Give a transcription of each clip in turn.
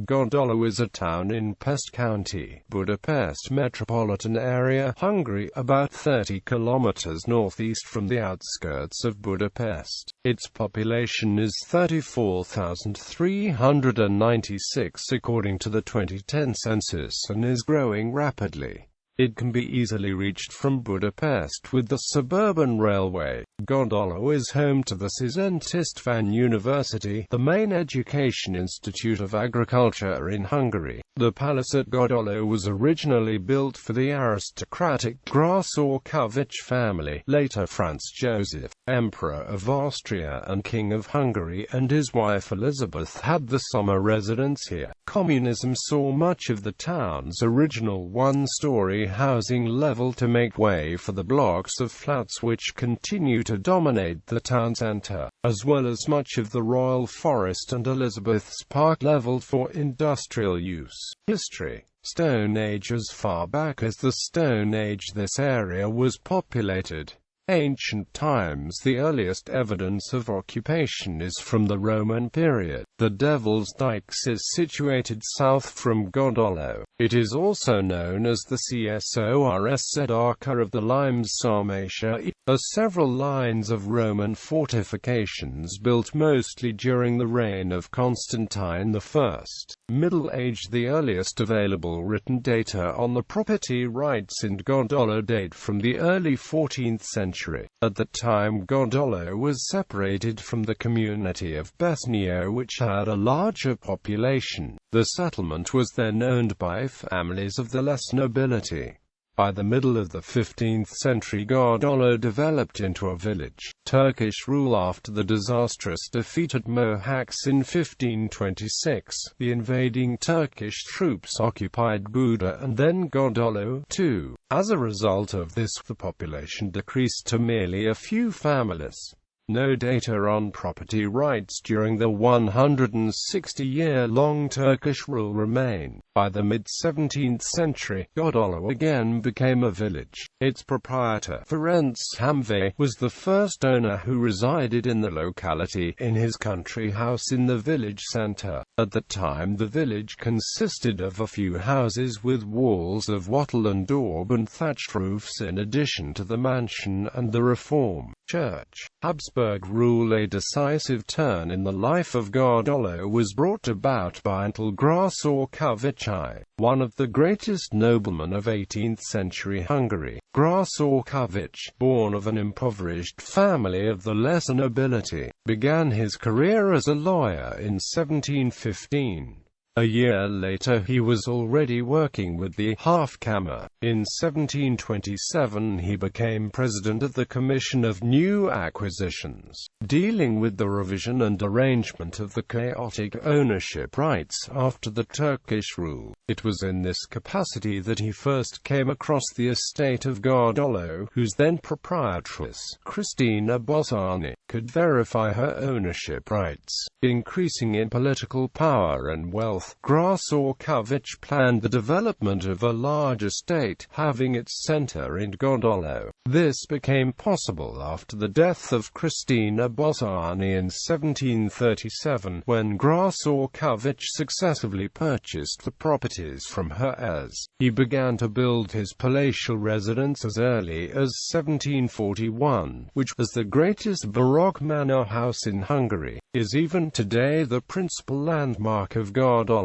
Gödöllő is a town in Pest County, Budapest metropolitan area, Hungary, about 30 kilometers northeast from the outskirts of Budapest. Its population is 34,396 according to the 2010 census and is growing rapidly. It can be easily reached from Budapest with the suburban railway. Gödöllő is home to the Szent István University, the main education institute of agriculture in Hungary. The palace at Gödöllő was originally built for the aristocratic Gödöllő family, later Franz Joseph, Emperor of Austria and King of Hungary, and his wife Elizabeth had the summer residence here. Communism saw much of the town's original one-story housing leveled to make way for the blocks of flats which continue to dominate the town centre, as well as much of the Royal Forest and Elizabeth's Park leveled for industrial use. History. Stone Age. As far back as the Stone Age this area was populated. Ancient times. The earliest evidence of occupation is from the Roman period. The Devil's Dykes is situated south from Gödöllő. It is also known as the Csors Arca of the Limes Sarmatia. As several lines of Roman fortifications built mostly during the reign of Constantine I. Middle Age. The earliest available written data on the property rights in Gödöllő date from the early 14th century. At the time Gödöllő was separated from the community of Besnio, which had a larger population. The settlement was then owned by families of the less nobility. By the middle of the 15th century Gödöllő developed into a village. Turkish rule. After the disastrous defeat at Mohacs in 1526, the invading Turkish troops occupied Buda and then Gödöllő too. As a result of this, the population decreased to merely a few families. No data on property rights during the 160-year-long Turkish rule remain. By the mid-17th century, Gödöllő again became a village. Its proprietor, Ferenc Hamvé, was the first owner who resided in the locality, in his country house in the village centre. At the time the village consisted of a few houses with walls of wattle and daub and thatched roofs in addition to the mansion and the Reform Church. Habsburg rule. A decisive turn in the life of Gödöllő was brought about by Antal Gödöllő, one of the greatest noblemen of 18th-century Hungary. Gödöllő, born of an impoverished family of the lesser nobility, began his career as a lawyer in 1715. A year later he was already working with the Hofkammer. In 1727 he became president of the Commission of New Acquisitions, dealing with the revision and arrangement of the chaotic ownership rights after the Turkish rule. It was in this capacity that he first came across the estate of Gödöllő, whose then proprietress, Kristina Bozzani, could verify her ownership rights. Increasing in political power and wealth, Gödöllő planned the development of a large estate, having its center in Gödöllő. This became possible after the death of Kristina Bozzani in 1737, when Gödöllő successively purchased the properties from her heirs. He began to build his palatial residence as early as 1741, which, as the greatest Baroque manor house in Hungary, is even today the principal landmark of Gödöllő.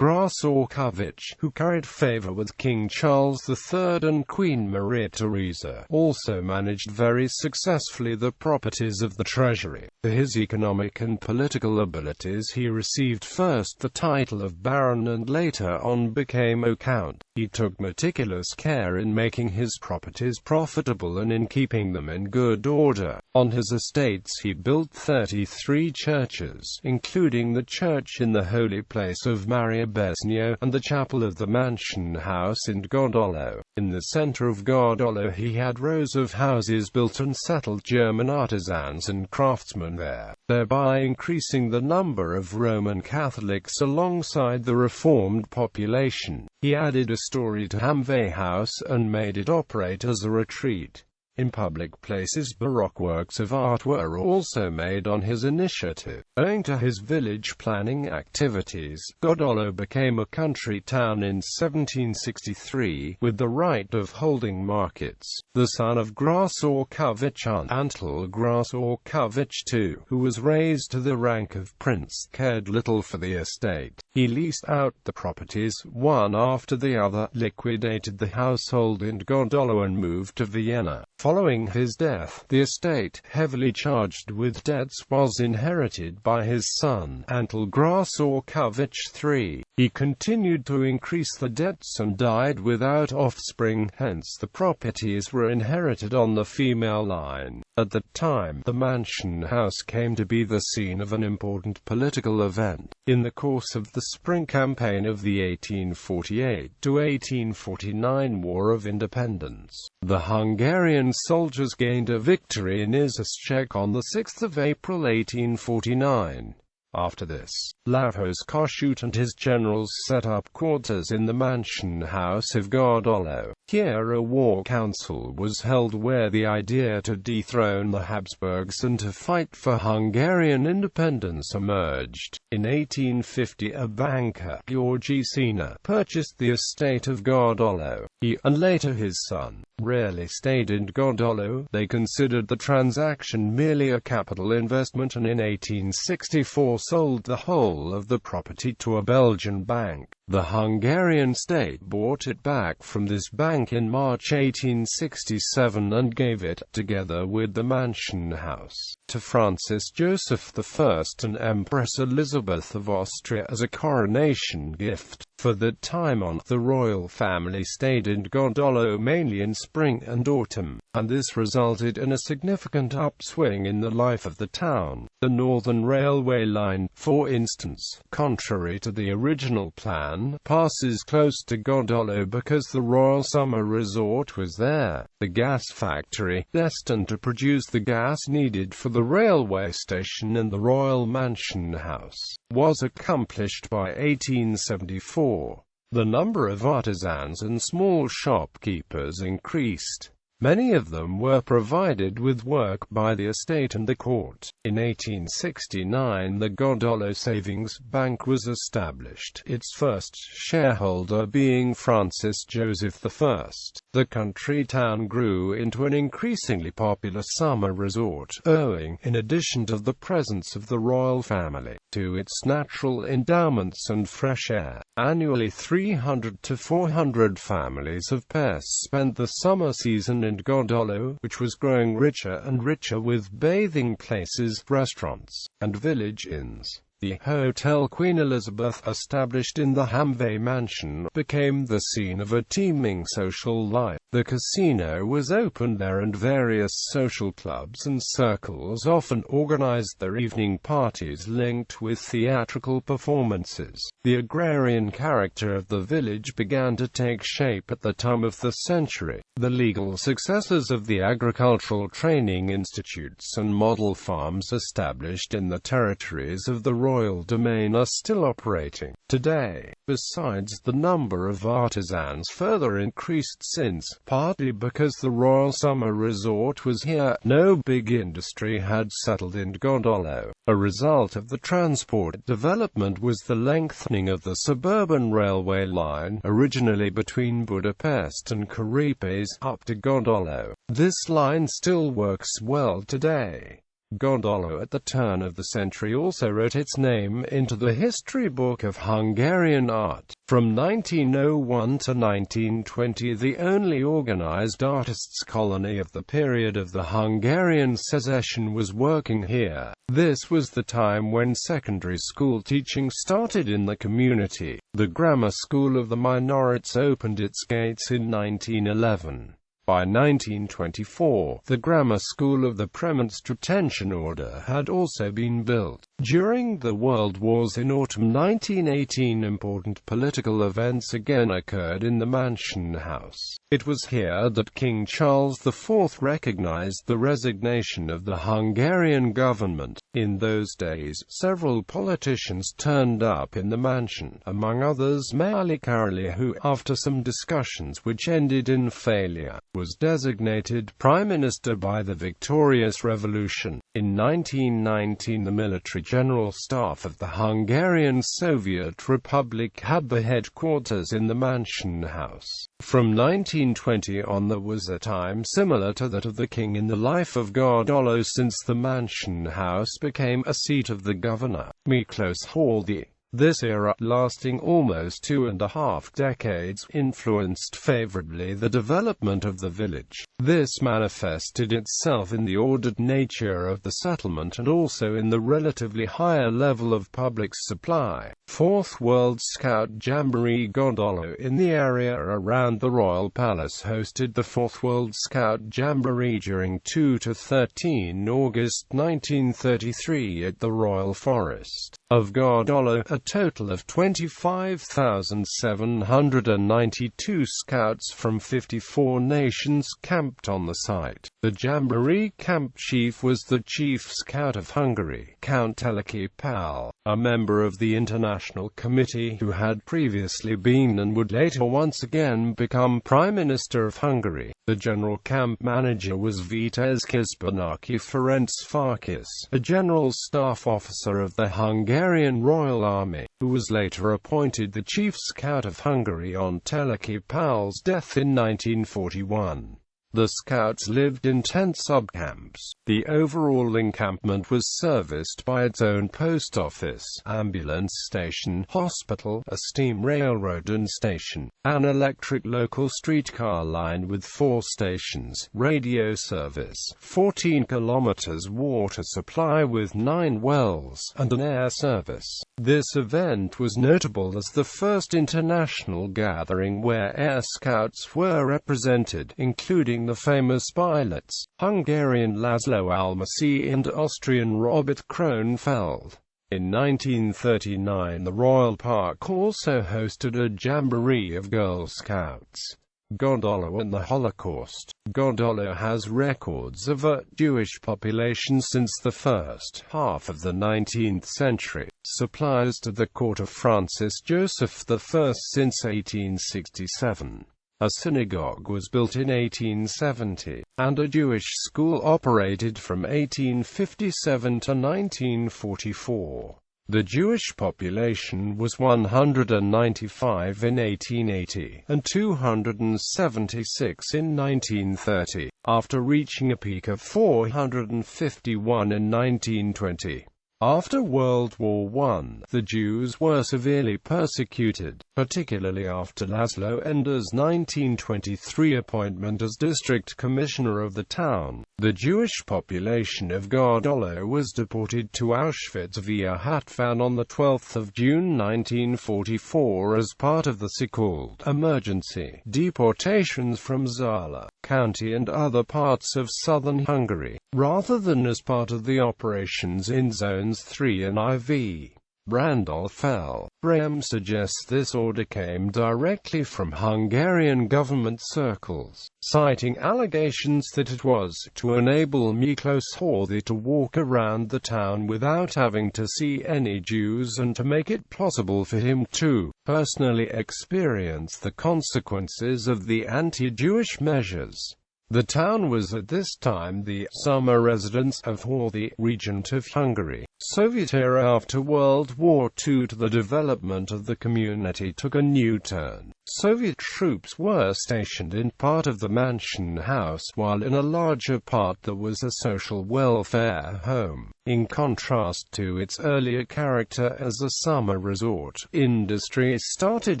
Gödöllő, who carried favor with King Charles III and Queen Maria Theresa, also managed very successfully the properties of the treasury. For his economic and political abilities he received first the title of Baron and later on became Count. He took meticulous care in making his properties profitable and in keeping them in good order. On his estates he built 33 churches, including the church in the holy place of Maria Besnio, and the chapel of the mansion house in Gödöllő. In the center of Gödöllő he had rows of houses built and settled German artisans and craftsmen there, thereby increasing the number of Roman Catholics alongside the Reformed population. He added a story to Hamvé House and made it operate as a retreat. In public places, Baroque works of art were also made on his initiative. Owing to his village planning activities, Gödöllő became a country town in 1763, with the right of holding markets. The son of Gras-Orcovich Antal Gras-Orcovich II, who was raised to the rank of prince, cared little for the estate. He leased out the properties, one after the other, liquidated the household in Gödöllő and moved to Vienna. Following his death, the estate, heavily charged with debts, was inherited by his son, Antal Gras-Orcovich III. He continued to increase the debts and died without offspring, hence the properties were inherited on the female line. At the time, the mansion house came to be the scene of an important political event. In the course of the spring campaign of the 1848–1849 War of Independence, the Hungarian soldiers gained a victory in Izseszek on 6 April 1849. After this, Lajos Kossuth and his generals set up quarters in the mansion house of Gödöllő. Here a war council was held where the idea to dethrone the Habsburgs and to fight for Hungarian independence emerged. In 1850 a banker, György Sina, purchased the estate of Gödöllő. He, and later his son, rarely stayed in Gödöllő. They considered the transaction merely a capital investment and in 1864 sold the whole of the property to a Belgian bank. The Hungarian state bought it back from this bank in March 1867 and gave it, together with the mansion house, to Francis Joseph I and Empress Elizabeth of Austria as a coronation gift. For that time on, the royal family stayed in Gödöllő mainly in spring and autumn, and this resulted in a significant upswing in the life of the town. The Northern Railway line, for instance, contrary to the original plan, passes close to Gödöllő because the Royal Summer Resort was there. The gas factory, destined to produce the gas needed for the railway station and the royal mansion house, was accomplished by 1874. The number of artisans and small shopkeepers increased. Many of them were provided with work by the estate and the court. In 1869 the Gödöllő Savings Bank was established, its first shareholder being Francis Joseph I. The country town grew into an increasingly popular summer resort, owing, in addition to the presence of the royal family, to its natural endowments and fresh air. Annually 300 to 400 families of Pest spent the summer season in Gödöllő, which was growing richer and richer with bathing places, restaurants, and village inns. The Hotel Queen Elizabeth, established in the Hamve mansion, became the scene of a teeming social life. The casino was opened there and various social clubs and circles often organized their evening parties linked with theatrical performances. The agrarian character of the village began to take shape at the turn of the century. The legal successors of the agricultural training institutes and model farms established in the territories of the royal domain are still operating today. Besides, the number of artisans further increased since, partly because the royal summer resort was here, no big industry had settled in Gödöllő. A result of the transport development was the lengthening of the suburban railway line, originally between Budapest and Kerepes, up to Gödöllő. This line still works well today. Gödöllő at the turn of the century also wrote its name into the history book of Hungarian art. From 1901 to 1920, the only organized artists' colony of the period of the Hungarian secession was working here. This was the time when secondary school teaching started in the community. The grammar school of the minorites opened its gates in 1911. By 1924, the grammar school of the Premonstratensian order had also been built. During the World Wars in autumn 1918, important political events again occurred in the mansion house. It was here that King Charles IV recognized the resignation of the Hungarian government. In those days, several politicians turned up in the mansion, among others Maali Karali, who, after some discussions which ended in failure, was designated Prime Minister by the victorious revolution. In 1919, the military general staff of the Hungarian Soviet Republic had the headquarters in the Mansion House. From 1920 on there was a time similar to that of the king in the life of Gödöllő, since the Mansion House became a seat of the governor, Miklos Horthy. This era, lasting almost 2.5 decades, influenced favorably the development of the village. This manifested itself in the ordered nature of the settlement and also in the relatively higher level of public supply. Fourth World Scout Jamboree Gödöllő in the area around the Royal Palace hosted the Fourth World Scout Jamboree during 2 to 13 August 1933 at the Royal Forest of Gödöllő. A total of 25,792 scouts from 54 nations camped on the site. The Jamboree camp chief was the Chief Scout of Hungary, Count Teleki Pál, a member of the International Committee who had previously been and would later once again become Prime Minister of Hungary. The general camp manager was Vitéz Kisbánaki Ferenc Farkas, a general staff officer of the Hungarian Royal Army, who was later appointed the Chief Scout of Hungary on Teleki Pál's death in 1941. The scouts lived in tent subcamps. The overall encampment was serviced by its own post office, ambulance station, hospital, a steam railroad and station, an electric local streetcar line with 4 stations, radio service, 14 kilometers water supply with 9 wells, and an air service. This event was notable as the first international gathering where Air Scouts were represented, including the famous pilots, Hungarian Laszlo Almasi and Austrian Robert Kronfeld. In 1939 the Royal Park also hosted a jamboree of Girl Scouts. Gödöllő and the Holocaust. Gödöllő has records of a Jewish population since the first half of the 19th century, supplies to the court of Francis Joseph I since 1867. A synagogue was built in 1870, and a Jewish school operated from 1857 to 1944. The Jewish population was 195 in 1880, and 276 in 1930, after reaching a peak of 451 in 1920. After World War I, the Jews were severely persecuted, particularly after Laszlo Ender's 1923 appointment as district commissioner of the town. The Jewish population of Gödöllő was deported to Auschwitz via Hatvan on 12 June 1944 as part of the so-called emergency deportations from Zala County and other parts of southern Hungary, rather than as part of the operations in Zones 3 and IV. Randolph L. Graham suggests this order came directly from Hungarian government circles, citing allegations that it was to enable Miklos Horthy to walk around the town without having to see any Jews and to make it possible for him to personally experience the consequences of the anti-Jewish measures. The town was at this time the summer residence of Horthy, regent of Hungary. Soviet era. After World War II, the development of the community took a new turn. Soviet troops were stationed in part of the Mansion House, while in a larger part there was a social welfare home. In contrast to its earlier character as a summer resort, industry started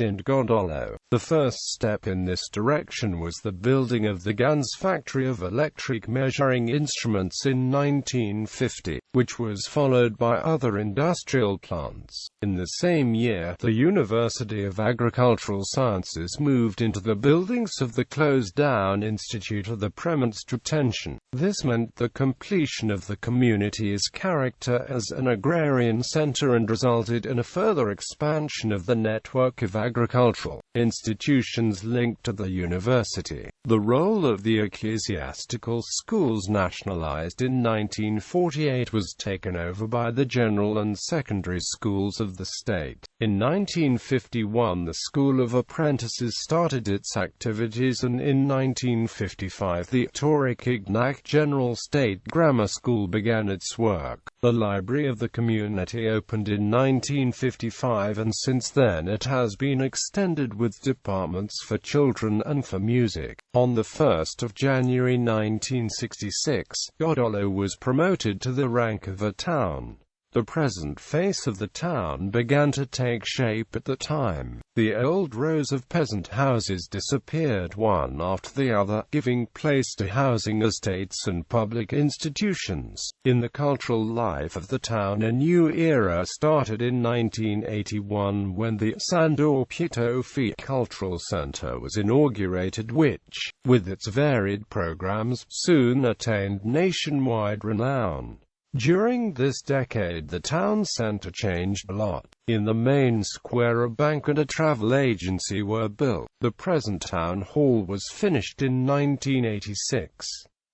in Gödöllő. The first step in this direction was the building of the Ganz factory of electric measuring instruments in 1950, which was followed by other industrial plants. In the same year, the University of Agricultural Sciences moved into the buildings of the closed-down Institute of the Premonstratension. This meant the completion of the community's character as an agrarian center and resulted in a further expansion of the network of agricultural institutions linked to the university. The role of the ecclesiastical schools, nationalized in 1948, was taken over by the general and secondary schools of the state. In 1951 the School of Apprentices started its activities, and in 1955 the Torikignac General State Grammar School began its work. The Library of the Community opened in 1955, and since then it has been extended with departments for children and for music. On the 1st of January 1966, Gödöllő was promoted to the rank of a town. The present face of the town began to take shape at the time. The old rows of peasant houses disappeared one after the other, giving place to housing estates and public institutions. In the cultural life of the town, a new era started in 1981 when the Sandorpito Cultural Center was inaugurated, which, with its varied programs, soon attained nationwide renown. During this decade the town center changed a lot. In the main square a bank and a travel agency were built. The present town hall was finished in 1986.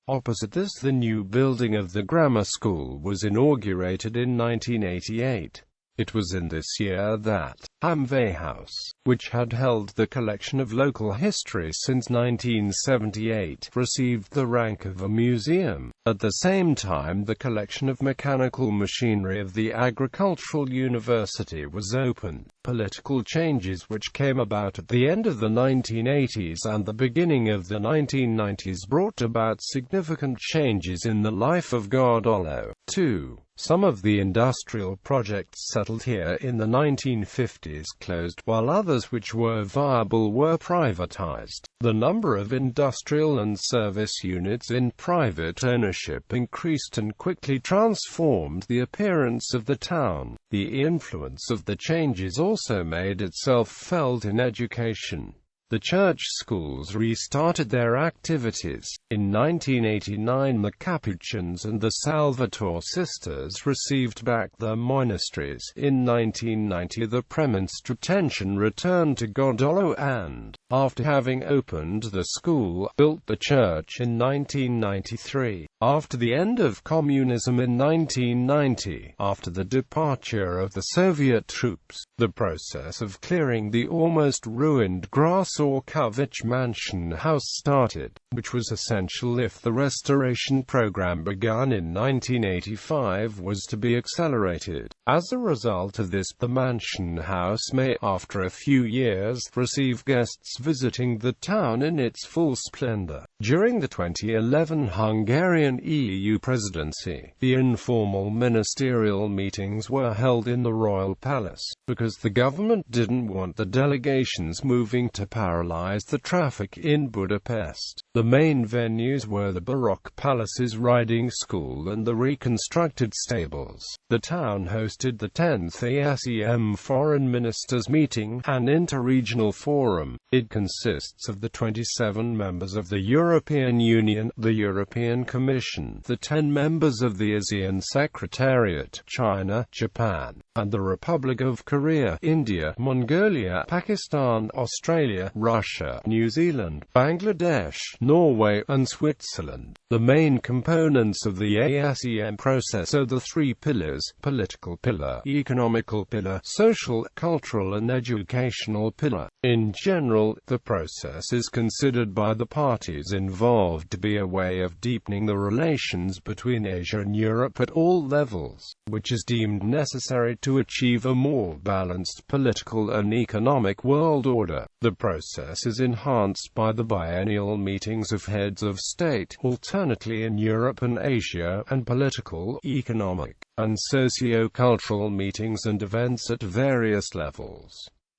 Opposite this the new building of the grammar school was inaugurated in 1988. It was in this year that Hamve House, which had held the collection of local history since 1978, received the rank of a museum. At the same time, the collection of mechanical machinery of the Agricultural University was opened. Political changes which came about at the end of the 1980s and the beginning of the 1990s brought about significant changes in the life of Gödöllő. 2. Some of the industrial projects settled here in the 1950s closed, while others which were viable were privatized. The number of industrial and service units in private ownership increased and quickly transformed the appearance of the town. The influence of the changes also made itself felt in education. The church schools restarted their activities. In 1989 the Capuchins and the Salvator sisters received back their monasteries. In 1990 the Premonstratensian returned to Gödöllő and, after having opened the school, built the church in 1993. After the end of communism in 1990, after the departure of the Soviet troops, the process of clearing the almost ruined Grasorkovich mansion house started, which was essential if the restoration program begun in 1985 was to be accelerated. As a result of this, the mansion house may, after a few years, receive guests visiting the town in its full splendor. During the 2011 Hungarian EU presidency, the informal ministerial meetings were held in the Royal Palace, because the government didn't want the delegations moving to paralyze the traffic in Budapest. The main venues were the Baroque Palace's riding school and the reconstructed stables. The town hosted the 10th ASEM Foreign Ministers meeting, an interregional forum. It consists of the 27 members of the European Union, the European Commission, the 10 members of the ASEAN Secretariat, China, Japan, and the Republic of Korea, India, Mongolia, Pakistan, Australia, Russia, New Zealand, Bangladesh, Norway, and Switzerland. The main components of the ASEM process are the three pillars: political pillar, economical pillar, social, cultural and educational pillar. In general, the process is considered by the parties involved to be a way of deepening the relations between Asia and Europe at all levels, which is deemed necessary to achieve a more balanced political and economic world order. The process is enhanced by the biennial meetings of heads of state, alternately in Europe and Asia, and political, economic, and socio-cultural meetings and events at various levels.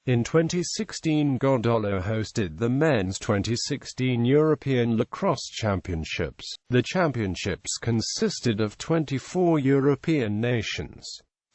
In 2016 Gödöllő hosted the men's 2016 European Lacrosse Championships. The championships consisted of 24 European nations.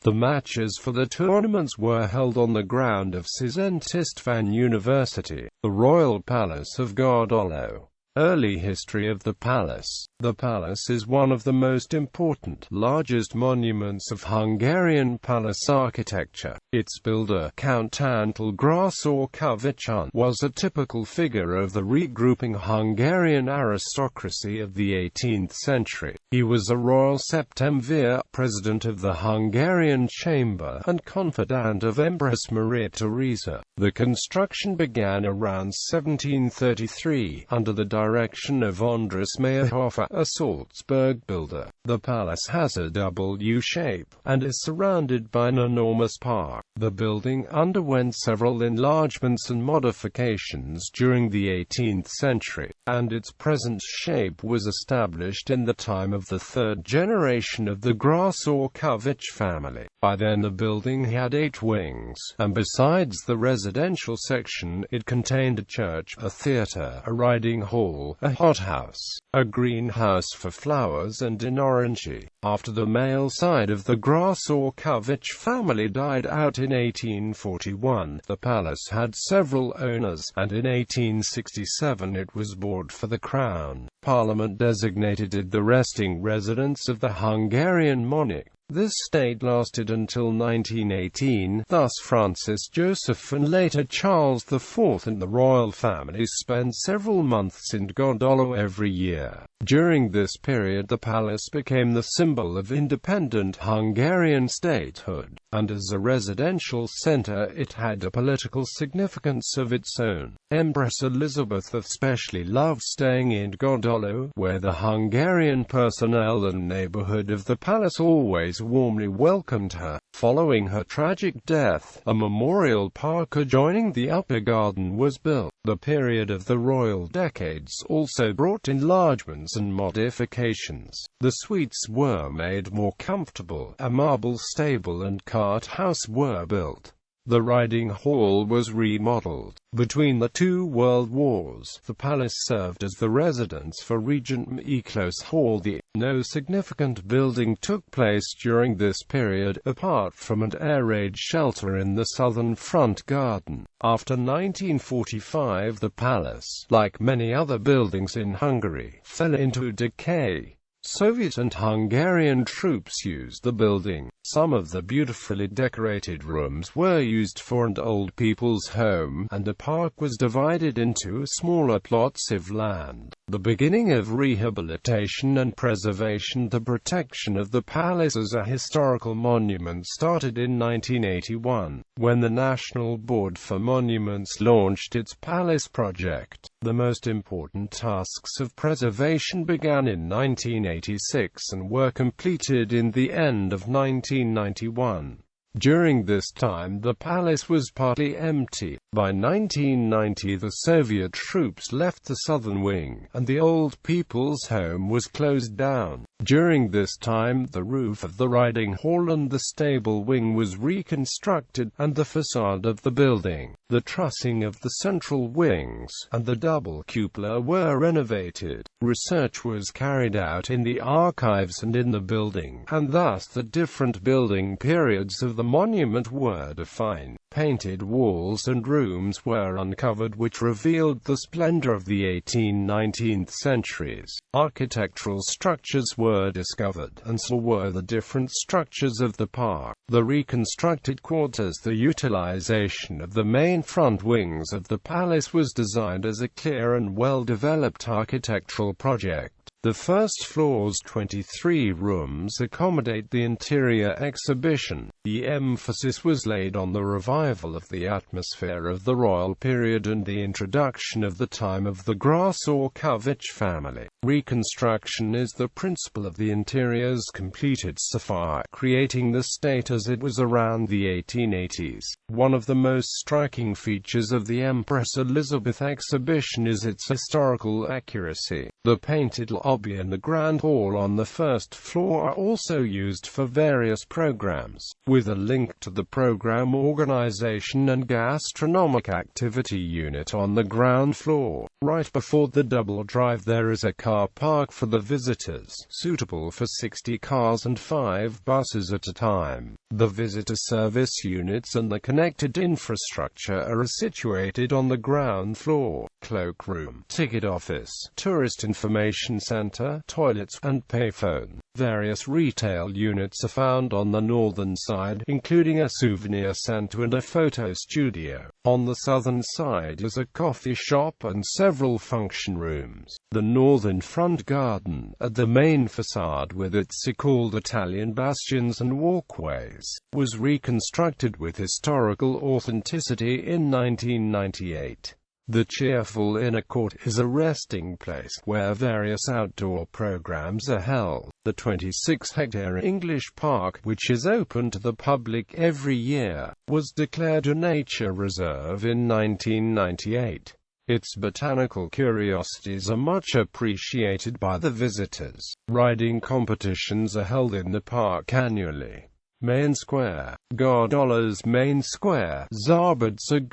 The matches for the tournaments were held on the ground of Szent István University, the Royal Palace of Gödöllő. Early history of the palace. The palace is one of the most important, largest monuments of Hungarian palace architecture. Its builder, Count Antal Grasor-Kövecsi, was a typical figure of the regrouping Hungarian aristocracy of the 18th century. He was a royal septemvir, president of the Hungarian Chamber, and confidant of Empress Maria Theresa. The construction began around 1733, under the direction of András Mayerhofer, a Salzburg builder. The palace has a double U-shape, and is surrounded by an enormous park. The building underwent several enlargements and modifications during the 18th century, and its present shape was established in the time of the third generation of the Grasor-Kövecsi family. By then the building had 8 wings, and besides the residential section, it contained a church, a theatre, a riding hall, a hothouse, a greenhouse for flowers, and an orangery. After the male side of the Grasor-Kövecsi family died out in 1841, the palace had several owners, and in 1867 it was bought for the crown. Parliament designated it the resting residence of the Hungarian monarch. This state lasted until 1918, thus Francis Joseph and later Charles IV and the royal families spent several months in Gödöllő every year. During this period the palace became the symbol of independent Hungarian statehood, and as a residential center it had a political significance of its own. Empress Elizabeth especially loved staying in Gödöllő, where the Hungarian personnel and neighborhood of the palace always warmly welcomed her. Following her tragic death, a memorial park adjoining the upper garden was built. The period of the royal decades also brought enlargements and modifications. The suites were made more comfortable, a marble stable and cart house were built. The riding hall was remodeled. Between the 2 world wars, the palace served as the residence for Regent Miklos Horthy. No significant building took place during this period, apart from an air raid shelter in the southern front garden. After 1945 the palace, like many other buildings in Hungary, fell into decay. Soviet and Hungarian troops used the building. Some of the beautifully decorated rooms were used for an old people's home, and a park was divided into smaller plots of land. The beginning of rehabilitation and preservation. The protection of the palace as a historical monument started in 1981, when the National Board for Monuments launched its palace project. The most important tasks of preservation began in 1986 and were completed in the end of 1991. During this time the palace was partly empty. By 1990 the Soviet troops left the southern wing, and the old people's home was closed down. During this time the roof of the riding hall and the stable wing was reconstructed, and the facade of the building, the trussing of the central wings, and the double cupola were renovated. Research was carried out in the archives and in the building, and thus the different building periods of the monument were defined. Painted walls and rooms were uncovered which revealed the splendor of the 18th–19th centuries. Architectural structures were discovered, and so were the different structures of the park. The reconstructed quarters. The utilization of the main front wings of the palace was designed as a clear and well-developed architectural project. The first floor's 23 rooms accommodate the interior exhibition. The emphasis was laid on the revival of the atmosphere of the royal period and the introduction of the time of the Grasor-Kövecsi family. Reconstruction is the principle of the interior's completed so far, creating the state as it was around the 1880s. One of the most striking features of the Empress Elizabeth exhibition is its historical accuracy. The painted lobby and the grand hall on the first floor are also used for various programs. With a link to the program organized socialization and gastronomic activity unit on the ground floor. Right before the double drive there is a car park for the visitors, suitable for 60 cars and 5 buses at a time. The visitor service units and the connected infrastructure are situated on the ground floor. Cloakroom, ticket office, tourist information center, toilets, and payphone. Various retail units are found on the northern side, including a souvenir center and a photo studio. On the southern side is a coffee shop and several function rooms. The northern front garden, at the main facade with its so-called Italian bastions and walkways, was reconstructed with historical authenticity in 1998. The cheerful inner court is a resting place where various outdoor programs are held. The 26-hectare English Park, which is open to the public every year, was declared a nature reserve in 1998. Its botanical curiosities are much appreciated by the visitors. Riding competitions are held in the park annually. Main Square. Gödöllő's main square, Szabadság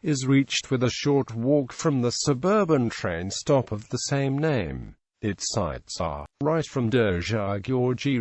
is reached with a short walk from the suburban train stop of the same name. Its sites are, right from Dózsa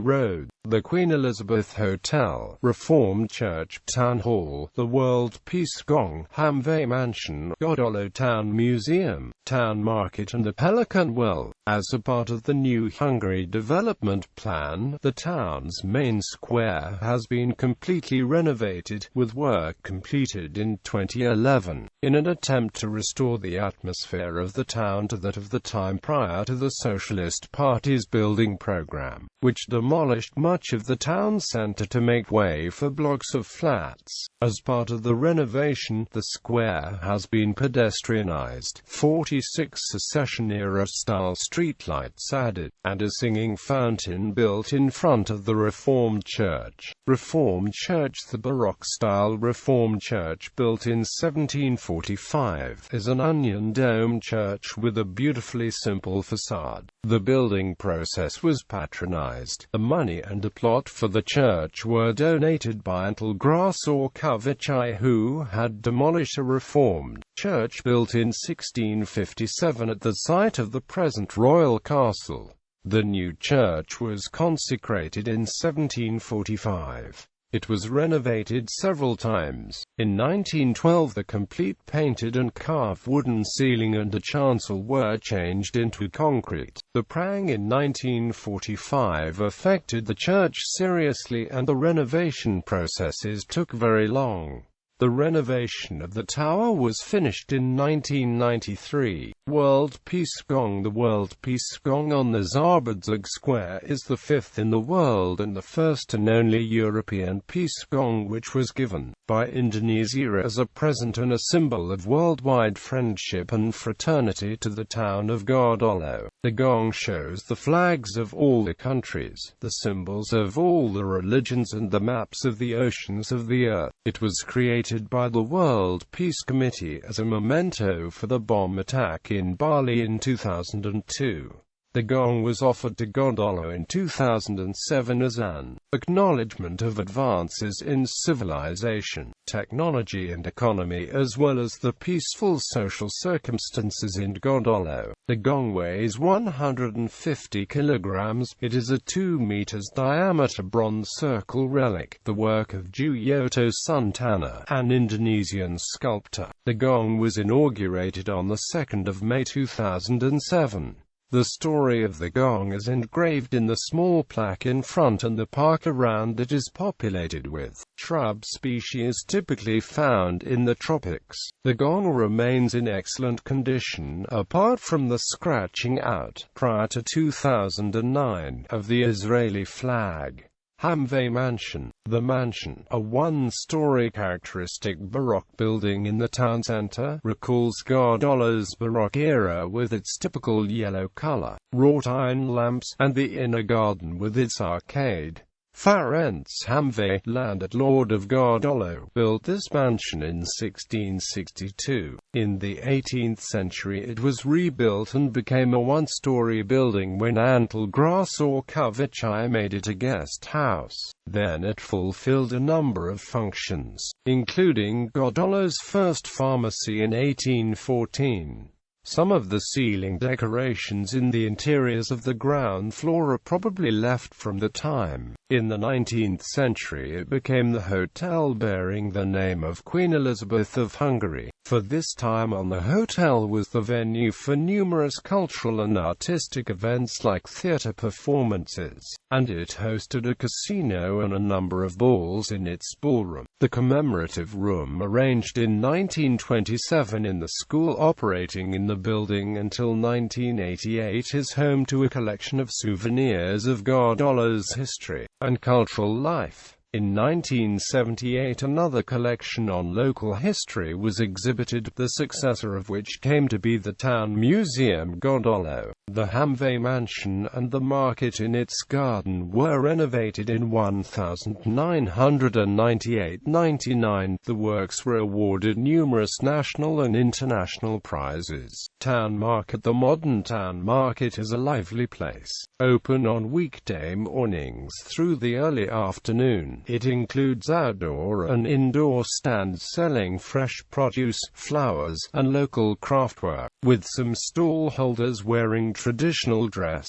Road, the Queen Elizabeth Hotel, Reformed Church, Town Hall, the World Peace Gong, Hungary Mansion, Gödöllő Town Museum, Town Market and the Pelican Well. As a part of the new Hungary development plan, the town's main square has been completely renovated, with work completed in 2011, in an attempt to restore the atmosphere of the town to that of the time prior to the Socialist Party's building program, which demolished much of the town centre to make way for blocks of flats. As part of the renovation, the square has been pedestrianised, 46 Secession-era style streetlights added, and a singing fountain built in front of the Reformed Church. Reformed Church. The Baroque-style Reformed Church, built in 1745, is an onion-dome church with a beautifully simple facade. The building process was patronized. The money and a plot for the church were donated by Antal Grasovici, who had demolished a Reformed church built in 1657 at the site of the present royal castle. The new church was consecrated in 1745. It was renovated several times. In 1912 the complete painted and carved wooden ceiling and the chancel were changed into concrete. The prang in 1945 affected the church seriously and the renovation processes took very long. The renovation of the tower was finished in 1993. World Peace Gong. The World Peace Gong on the Szabadság Square is the 5th in the world and the first and only European peace gong, which was given by Indonesia as a present and a symbol of worldwide friendship and fraternity to the town of Gödöllő. The gong shows the flags of all the countries, the symbols of all the religions and the maps of the oceans of the earth. It was created by the World Peace Committee as a memento for the bomb attack in Bali in 2002. The gong was offered to Gödöllő in 2007 as an acknowledgement of advances in civilization, technology and economy, as well as the peaceful social circumstances in Gödöllő. The gong weighs 150 kilograms. It is a 2 meters diameter bronze circle relic, the work of Giotto Santana, an Indonesian sculptor. The gong was inaugurated on the 2nd of May 2007. The story of the gong is engraved in the small plaque in front, and the park around it is populated with shrub species typically found in the tropics. The gong remains in excellent condition, apart from the scratching out, prior to 2009, of the Israeli flag. Hungary Mansion. The mansion, a one-story characteristic Baroque building in the town centre, recalls Gödöllő's Baroque era with its typical yellow colour, wrought iron lamps, and the inner garden with its arcade. Ferenc Hamve, landlord of Gödöllő, built this mansion in 1662. In the 18th century it was rebuilt and became a one-story building when Antal Grasokovici made it a guest house. Then it fulfilled a number of functions, including Gödöllő's first pharmacy in 1814. Some of the ceiling decorations in the interiors of the ground floor are probably left from the time. In the 19th century it became the hotel bearing the name of Queen Elizabeth of Hungary. For this time on, the hotel was the venue for numerous cultural and artistic events like theatre performances, and it hosted a casino and a number of balls in its ballroom. The commemorative room, arranged in 1927 in the school operating in the building until 1988, is home to a collection of souvenirs of Gödöllő's history and cultural life. In 1978 another collection on local history was exhibited, the successor of which came to be the Town Museum Gödöllő. The Hamve Mansion and the market in its garden were renovated in 1998-99. The works were awarded numerous national and international prizes. Town Market. The modern town market is a lively place, open on weekday mornings through the early afternoon. It includes outdoor and indoor stands selling fresh produce, flowers, and local craftwork, with some stall holders wearing traditional dress.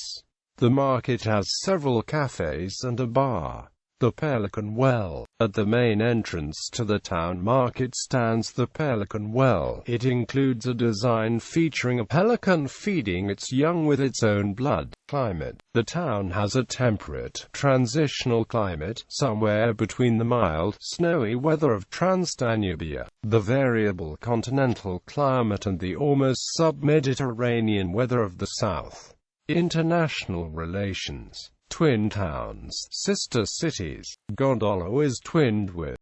The market has several cafes and a bar. The Pelican Well. At the main entrance to the town market stands the Pelican Well. It includes a design featuring a pelican feeding its young with its own blood. Climate. The town has a temperate, transitional climate, somewhere between the mild, snowy weather of Transdanubia, the variable continental climate, and the almost sub-Mediterranean weather of the south. International relations. Twin towns, sister cities. Gödöllő is twinned with